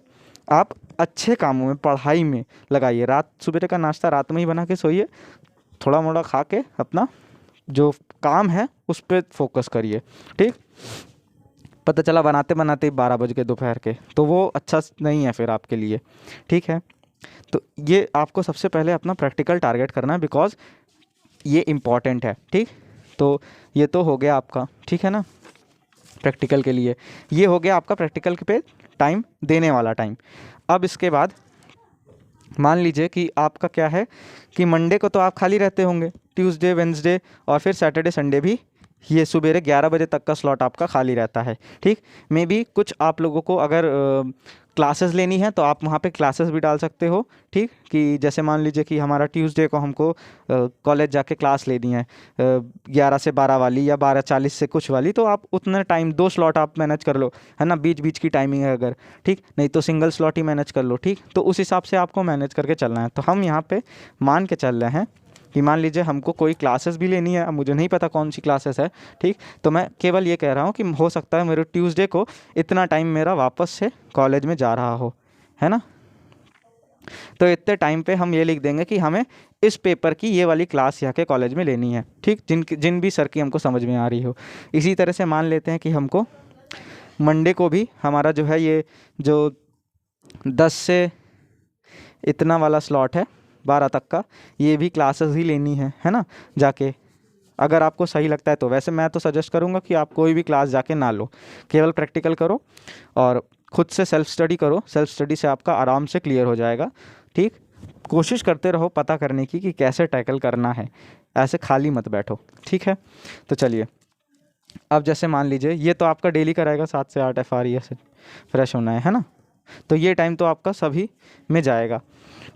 आप अच्छे कामों में, पढ़ाई में लगाइए। सुबेरे का नाश्ता रात में ही बना के सोइए, थोड़ा मोड़ा खा के अपना जो काम है उस पर फोकस करिए, ठीक। पता चला बनाते बनाते 12 बज गए दोपहर के, तो वो अच्छा नहीं है फिर आपके लिए, ठीक है। तो ये आपको सबसे पहले अपना प्रैक्टिकल टारगेट करना है, बिकॉज ये इम्पॉर्टेंट है, ठीक। तो ये तो हो गया आपका, ठीक है ना, प्रैक्टिकल के लिए। ये हो गया आपका प्रैक्टिकल पे टाइम देने वाला टाइम। अब इसके बाद मान लीजिए कि आपका क्या है कि मंडे को तो आप खाली रहते होंगे, ट्यूसडे वेंसडे और फिर सैटरडे संडे भी ये सुबेरे 11 बजे तक का स्लॉट आपका खाली रहता है, ठीक। मे बी कुछ आप लोगों को अगर क्लासेस लेनी है तो आप वहाँ पे क्लासेस भी डाल सकते हो, ठीक। कि जैसे मान लीजिए कि हमारा ट्यूसडे को हमको कॉलेज जाके क्लास लेनी है 11 से 12 वाली या 12:40 से कुछ वाली, तो आप उतना टाइम 2 स्लॉट आप मैनेज कर लो, है ना, बीच बीच की टाइमिंग है अगर, ठीक। नहीं तो सिंगल स्लॉट ही मैनेज कर लो, ठीक। तो उस हिसाब से आपको मैनेज करके चलना है। तो हम यहाँ पे मान के चल रहे हैं कि मान लीजिए हमको कोई क्लासेस भी लेनी है, अब मुझे नहीं पता कौन सी क्लासेस है, ठीक। तो मैं केवल ये कह रहा हूँ कि हो सकता है मेरे ट्यूसडे को इतना टाइम मेरा वापस से कॉलेज में जा रहा हो, है ना। तो इतने टाइम पे हम ये लिख देंगे कि हमें इस पेपर की ये वाली क्लास यहाँ के कॉलेज में लेनी है, ठीक। जिन भी सर की हमको समझ में आ रही हो। इसी तरह से मान लेते हैं कि हमको मंडे को भी हमारा जो है ये जो 10 से इतना वाला स्लॉट है 12 तक का, ये भी क्लासेस ही लेनी है ना, जाके। अगर आपको सही लगता है तो, वैसे मैं तो सजेस्ट करूँगा कि आप कोई भी क्लास जाके ना लो, केवल प्रैक्टिकल करो और खुद से सेल्फ स्टडी करो। सेल्फ स्टडी से आपका आराम से क्लियर हो जाएगा, ठीक। कोशिश करते रहो पता करने की कि कैसे टैकल करना है, ऐसे खाली मत बैठो, ठीक है। तो चलिए, अब जैसे मान लीजिए ये तो आपका डेली का रहेगा 7 से 8 FRES फ्रेश होना है ना। तो ये टाइम तो आपका सभी में जाएगा,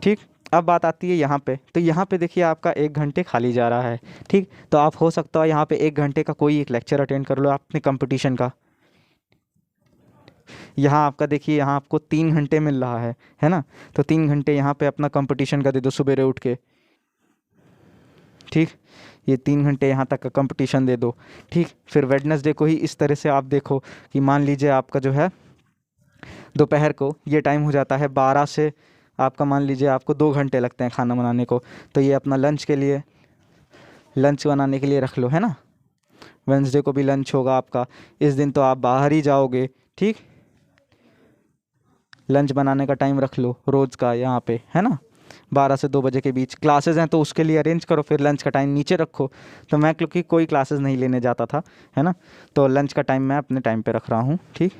ठीक। अब बात आती है यहाँ पे, तो यहाँ पे देखिए आपका 1 घंटे खाली जा रहा है, ठीक। तो आप हो सकता है यहाँ पे 1 घंटे का कोई एक लेक्चर अटेंड कर लो अपने कंपटीशन का। यहाँ आपका देखिए, यहाँ आपको 3 घंटे मिल रहा है ना। तो 3 घंटे यहाँ पे अपना कंपटीशन का दे दो सुबेरे उठ के, ठीक। ये 3 घंटे यहाँ तक का कंपटीशन दे दो, ठीक। फिर वेडनेसडे को ही इस तरह से आप देखो कि मान लीजिए आपका जो है दोपहर को ये टाइम हो जाता है 12 से, आपका मान लीजिए आपको 2 घंटे लगते हैं खाना बनाने को, तो ये अपना लंच बनाने के लिए रख लो, है ना। वेंसडे को भी लंच होगा आपका, इस दिन तो आप बाहर ही जाओगे, ठीक। लंच बनाने का टाइम रख लो रोज़ का यहाँ पे, है ना। 12 से 2 बजे के बीच क्लासेस हैं तो उसके लिए अरेंज करो, फिर लंच का टाइम नीचे रखो। तो मैं क्योंकि कोई क्लासेस नहीं लेने जाता था, है ना, तो लंच का टाइम मैं अपने टाइम पे रख रहा हूँ, ठीक।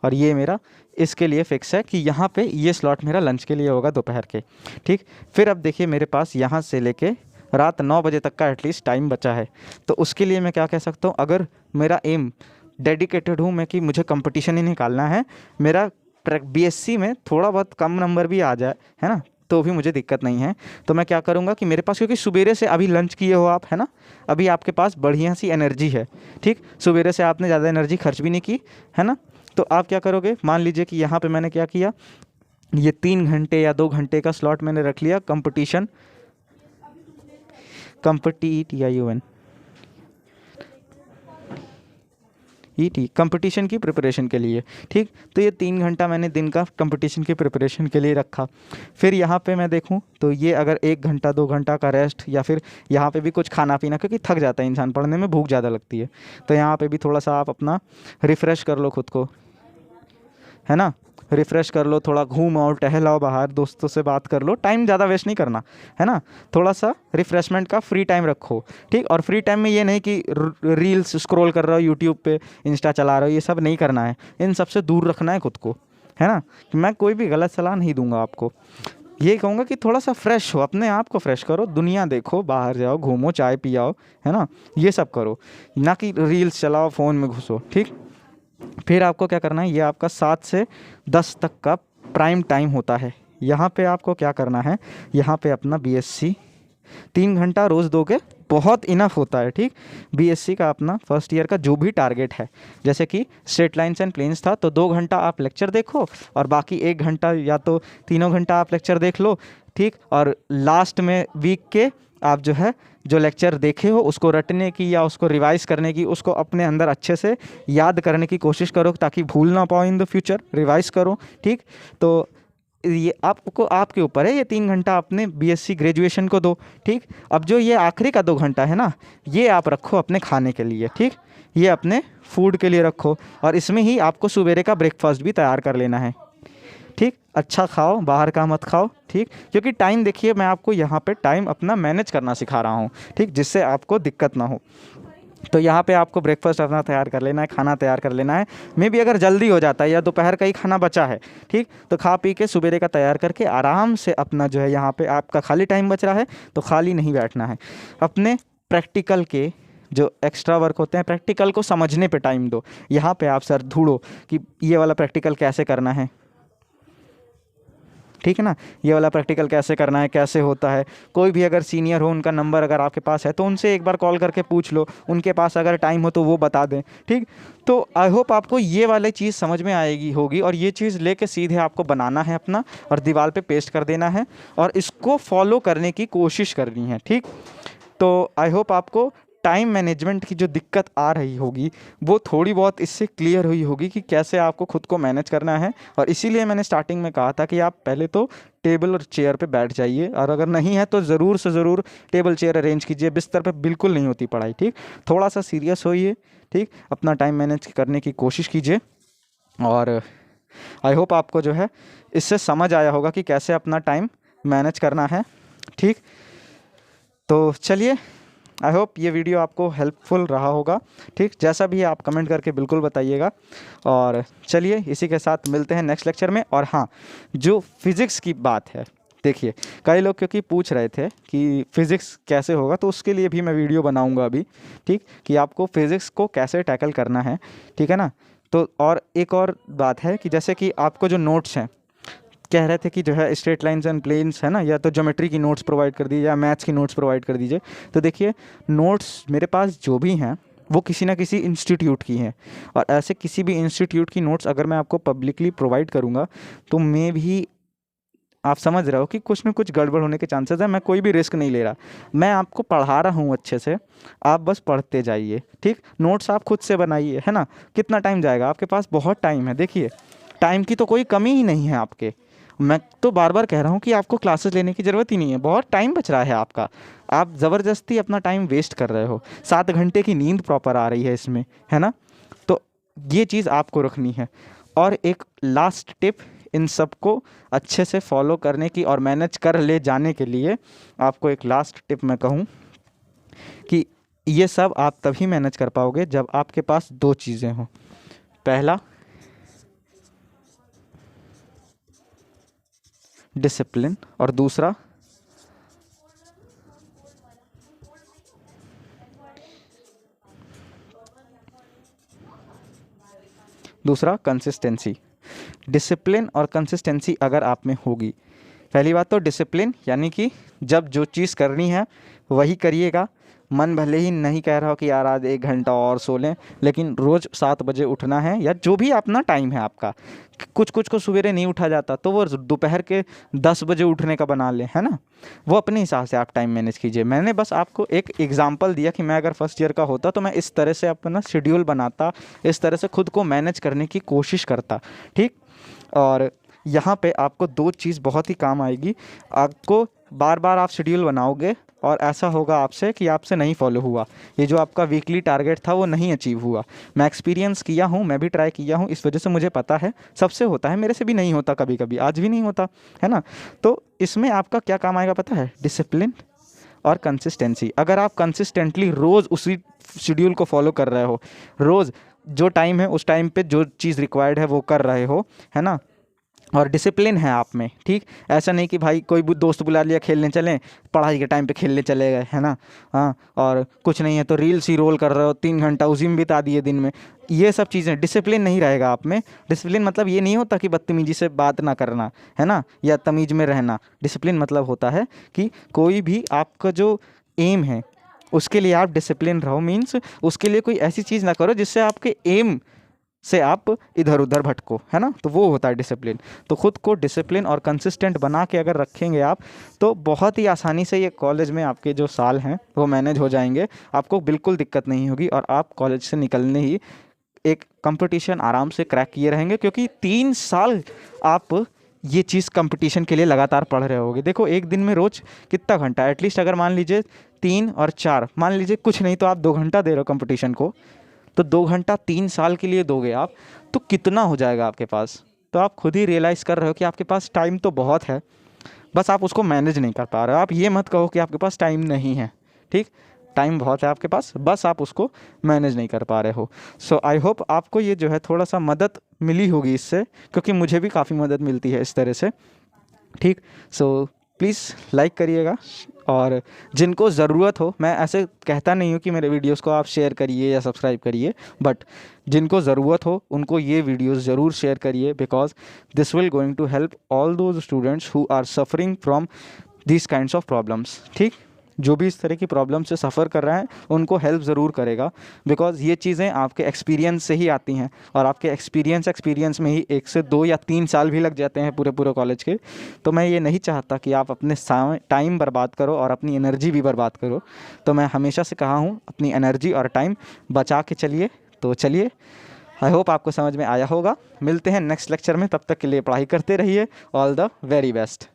और ये मेरा इसके लिए फ़िक्स है कि यहाँ पे ये स्लॉट मेरा लंच के लिए होगा दोपहर के, ठीक। फिर अब देखिए मेरे पास यहाँ से लेके रात 9 बजे तक का एटलीस्ट टाइम बचा है। तो उसके लिए मैं क्या कह सकता हूँ, अगर मेरा एम डेडिकेटेड हूँ मैं कि मुझे कंपटीशन ही निकालना है, मेरा BSc में थोड़ा बहुत कम नंबर भी आ जाए, है ना, तो भी मुझे दिक्कत नहीं है। तो मैं क्या करूँगा कि मेरे पास, क्योंकि सुबेरे से अभी लंच किए हो आप, है ना, अभी आपके पास बढ़िया सी एनर्जी है, ठीक। सुबेरे से आपने ज़्यादा एनर्जी खर्च भी नहीं की, है ना। तो आप क्या करोगे, मान लीजिए कि यहाँ पे मैंने क्या किया, ये 3 घंटे या 2 घंटे का स्लॉट मैंने रख लिया कंपटीशन की प्रिपरेशन के लिए, ठीक। तो ये 3 घंटा मैंने दिन का कंपटीशन की प्रिपरेशन के लिए रखा। फिर यहाँ पे मैं देखूँ तो ये अगर 1 घंटा 2 घंटा का रेस्ट, या फिर यहाँ पे भी कुछ खाना पीना, क्योंकि थक जाता है इंसान, पढ़ने में भूख ज़्यादा लगती है, तो यहाँ पे भी थोड़ा सा आप अपना रिफ़्रेश कर लो खुद को, है ना, रिफ़्रेश कर लो, थोड़ा घूम आओ, टहल आओ बाहर, दोस्तों से बात कर लो, टाइम ज़्यादा वेस्ट नहीं करना, है ना। थोड़ा सा रिफ़्रेशमेंट का फ्री टाइम रखो, ठीक। और फ्री टाइम में ये नहीं कि रील्स स्क्रॉल कर रहे हो, यूट्यूब पे इंस्टा चला रहे हो, ये सब नहीं करना है, इन सब से दूर रखना है खुद को, है ना। कि मैं कोई भी गलत सलाह नहीं दूंगा आपको, ये कहूँगा कि थोड़ा सा फ्रेश हो, अपने आप को फ्रेश करो, दुनिया देखो, बाहर जाओ, घूमो, चाय पियाओ, है ना, ये सब करो, ना कि रील्स चलाओ, फ़ोन में घुसो, ठीक। फिर आपको क्या करना है, ये आपका 7 से 10 तक का प्राइम टाइम होता है। यहाँ पे आपको क्या करना है, यहाँ पे अपना बीएससी 3 घंटा रोज़ दोगे, बहुत इनफ होता है, ठीक। बीएससी का अपना फर्स्ट ईयर का जो भी टारगेट है, जैसे कि स्ट्रेट लाइन्स एंड प्लेन्स था, तो 2 घंटा आप लेक्चर देखो और बाकी 1 घंटा या तो तीनों घंटा आप लेक्चर देख लो, ठीक। और लास्ट में वीक के आप जो है जो लेक्चर देखे हो उसको रटने की या उसको रिवाइज़ करने की, उसको अपने अंदर अच्छे से याद करने की कोशिश करो ताकि भूल ना पाओ इन द फ्यूचर, रिवाइज़ करो, ठीक। तो ये आपको, आपके ऊपर है, ये 3 घंटा अपने बीएससी ग्रेजुएशन को दो, ठीक। अब जो ये आखिरी का 2 घंटा है ना, ये आप रखो अपने खाने के लिए, ठीक। ये अपने फूड के लिए रखो और इसमें ही आपको सवेरे का ब्रेकफास्ट भी तैयार कर लेना है, ठीक। अच्छा खाओ, बाहर का मत खाओ, ठीक। क्योंकि टाइम देखिए, मैं आपको यहाँ पे टाइम अपना मैनेज करना सिखा रहा हूँ, ठीक, जिससे आपको दिक्कत ना हो। तो यहाँ पे आपको ब्रेकफास्ट अपना तैयार कर लेना है, खाना तैयार कर लेना है। मे भी अगर जल्दी हो जाता है या दोपहर का ही खाना बचा है, ठीक, तो खा पी के सुबेरे का तैयार करके आराम से अपना जो है, यहाँ पे आपका खाली टाइम बच रहा है तो खाली नहीं बैठना है। अपने प्रैक्टिकल के जो एक्स्ट्रा वर्क होते हैं, प्रैक्टिकल को समझने पे टाइम दो। यहाँ पे आप सर ढूंढो कि ये वाला प्रैक्टिकल कैसे करना है, ठीक है ना, ये वाला प्रैक्टिकल कैसे करना है, कैसे होता है। कोई भी अगर सीनियर हो, उनका नंबर अगर आपके पास है तो उनसे एक बार कॉल करके पूछ लो, उनके पास अगर टाइम हो तो वो बता दें, ठीक। तो आई होप आपको ये वाली चीज़ समझ में आएगी होगी और ये चीज़ लेके सीधे आपको बनाना है अपना और दीवार पे पेस्ट कर देना है और इसको फॉलो करने की कोशिश करनी है, ठीक। तो आई होप आपको टाइम मैनेजमेंट की जो दिक्कत आ रही होगी वो थोड़ी बहुत इससे क्लियर हुई होगी कि कैसे आपको खुद को मैनेज करना है। और इसीलिए मैंने स्टार्टिंग में कहा था कि आप पहले तो टेबल और चेयर पे बैठ जाइए और अगर नहीं है तो ज़रूर से ज़रूर टेबल चेयर अरेंज कीजिए। बिस्तर पे बिल्कुल नहीं होती पढ़ाई, ठीक। थोड़ा सा सीरियस होइए, ठीक, अपना टाइम मैनेज करने की कोशिश कीजिए और आई होप आपको जो है इससे समझ आया होगा कि कैसे अपना टाइम मैनेज करना है, ठीक। तो चलिए, आई होप ये वीडियो आपको हेल्पफुल रहा होगा, ठीक। जैसा भी है आप कमेंट करके बिल्कुल बताइएगा और चलिए इसी के साथ मिलते हैं नेक्स्ट लेक्चर में। और हाँ, जो फिज़िक्स की बात है, देखिए कई लोग क्योंकि पूछ रहे थे कि फ़िज़िक्स कैसे होगा, तो उसके लिए भी मैं वीडियो बनाऊंगा अभी, ठीक, कि आपको फ़िज़िक्स को कैसे टैकल करना है, ठीक है ना। तो और एक और बात है कि जैसे कि आपको जो नोट्स हैं, कह रहे थे कि जो है स्ट्रेट लाइन्स एंड प्लेन्स है ना, या तो ज्योमेट्री की नोट्स प्रोवाइड कर दीजिए या मैथ्स की नोट्स प्रोवाइड कर दीजिए। तो देखिए नोट्स मेरे पास जो भी हैं वो किसी ना किसी इंस्टीट्यूट की हैं और ऐसे किसी भी इंस्टीट्यूट की नोट्स अगर मैं आपको पब्लिकली प्रोवाइड करूँगा तो मैं भी, आप समझ रहे हो कि कुछ ना कुछ गड़बड़ होने के चांसेस है। मैं कोई भी रिस्क नहीं ले रहा, मैं आपको पढ़ा रहा हूँ अच्छे से, आप बस पढ़ते जाइए, ठीक। नोट्स आप खुद से बनाइए, है ना। कितना टाइम जाएगा आपके पास, बहुत टाइम है। देखिए टाइम की तो कोई कमी ही नहीं है आपके, मैं तो बार बार कह रहा हूँ कि आपको क्लासेस लेने की ज़रूरत ही नहीं है, बहुत टाइम बच रहा है आपका। आप ज़बरदस्ती अपना टाइम वेस्ट कर रहे हो, 7 घंटे की नींद प्रॉपर आ रही है इसमें, है ना। तो ये चीज़ आपको रखनी है। और एक लास्ट टिप इन सबको अच्छे से फॉलो करने की और मैनेज कर ले जाने के लिए आपको एक लास्ट टिप मैं कहूँ कि ये सब आप तभी मैनेज कर पाओगे जब आपके पास 2 चीज़ें हों। पहला डिसिप्लिन और दूसरा कंसिस्टेंसी। डिसिप्लिन और कंसिस्टेंसी अगर आप में होगी, पहली बात तो डिसिप्लिन यानी कि जब जो चीज़ करनी है वही करिएगा। मन भले ही नहीं कह रहा हो कि यार आज 1 घंटा और सो लें, लेकिन रोज़ 7 बजे उठना है या जो भी अपना टाइम है आपका। कुछ कुछ को सवेरे नहीं उठा जाता तो वो दोपहर के 10 बजे उठने का बना लें, है ना। वो अपने हिसाब से आप टाइम मैनेज कीजिए। मैंने बस आपको एक एग्जांपल दिया कि मैं अगर फर्स्ट ईयर का होता तो मैं इस तरह से अपना शेड्यूल बनाता, इस तरह से खुद को मैनेज करने की कोशिश करता, ठीक। और यहाँ पे आपको 2 चीज़ बहुत ही काम आएगी। आपको बार बार आप शेड्यूल बनाओगे और ऐसा होगा आपसे कि आपसे नहीं फॉलो हुआ, ये जो आपका वीकली टारगेट था वो नहीं अचीव हुआ। मैं एक्सपीरियंस किया हूँ, मैं भी ट्राई किया हूँ, इस वजह से मुझे पता है सबसे होता है, मेरे से भी नहीं होता, कभी कभी आज भी नहीं होता है ना। तो इसमें आपका क्या काम आएगा पता है? डिसिप्लिन और कंसिस्टेंसी। अगर आप कंसिस्टेंटली रोज़ उसी शेड्यूल को फॉलो कर रहे हो, रोज़ जो टाइम है उस टाइम पे जो चीज़ रिक्वायर्ड है वो कर रहे हो, है ना, और डिसिप्लिन है आप में, ठीक। ऐसा नहीं कि भाई कोई भी दोस्त बुला लिया खेलने चलें, पढ़ाई के टाइम पे खेलने चले गए, है ना, हाँ, और कुछ नहीं है तो रील्स ही रोल कर रहे हो, 3 घंटा उसी में बिता दिए दिन में। ये सब चीज़ें, डिसिप्लिन नहीं रहेगा आप में। डिसिप्लिन मतलब ये नहीं होता कि बदतमीजी से बात ना करना, है ना, या तमीज़ में रहना। डिसिप्लिन मतलब होता है कि कोई भी आपका जो एम है उसके लिए आप डिसिप्लिन रहो, मीन्स उसके लिए कोई ऐसी चीज़ ना करो जिससे आपके एम से आप इधर उधर भटको, है ना, तो वो होता है डिसिप्लिन। तो खुद को डिसिप्लिन और कंसिस्टेंट बना के अगर रखेंगे आप, तो बहुत ही आसानी से ये कॉलेज में आपके जो साल हैं वो मैनेज हो जाएंगे, आपको बिल्कुल दिक्कत नहीं होगी, और आप कॉलेज से निकलने ही एक कंपटीशन आराम से क्रैक किए रहेंगे, क्योंकि 3 साल आप ये चीज़ कंपटीशन के लिए लगातार पढ़ रहे होगे। देखो एक दिन में रोज़ कितना घंटा, एटलीस्ट अगर मान लीजिए 3 और 4, मान लीजिए कुछ नहीं तो आप 2 घंटा दे रहे हो कंपटीशन को, तो 2 घंटा 3 साल के लिए दोगे आप, तो कितना हो जाएगा आपके पास। तो आप खुद ही रियलाइज़ कर रहे हो कि आपके पास टाइम तो बहुत है, बस आप उसको मैनेज नहीं कर पा रहे हो। आप ये मत कहो कि आपके पास टाइम नहीं है, ठीक, टाइम बहुत है आपके पास, बस आप उसको मैनेज नहीं कर पा रहे हो। सो आई होप आपको ये जो है थोड़ा सा मदद मिली होगी इससे, क्योंकि मुझे भी काफ़ी मदद मिलती है इस तरह से, ठीक। सो प्लीज़ लाइक करिएगा, और जिनको ज़रूरत हो, मैं ऐसे कहता नहीं हूँ कि मेरे वीडियोस को आप शेयर करिए या सब्सक्राइब करिए, बट जिनको ज़रूरत हो उनको ये वीडियोस ज़रूर शेयर करिए, because this will going to help all those students who are suffering from this kinds of problems, ठीक। जो भी इस तरह की प्रॉब्लम से सफ़र कर रहे हैं उनको हेल्प ज़रूर करेगा, बिकॉज़ ये चीज़ें आपके एक्सपीरियंस से ही आती हैं, और आपके एक्सपीरियंस में ही 1 से 2 या 3 साल भी लग जाते हैं पूरे कॉलेज के। तो मैं ये नहीं चाहता कि आप अपने टाइम बर्बाद करो और अपनी एनर्जी भी बर्बाद करो। तो मैं हमेशा से कहा हूँ, अपनी एनर्जी और टाइम बचा के चलिए। तो चलिए, आई होप आपको समझ में आया होगा। मिलते हैं नेक्स्ट लेक्चर में, तब तक के लिए पढ़ाई करते रहिए। All the very best.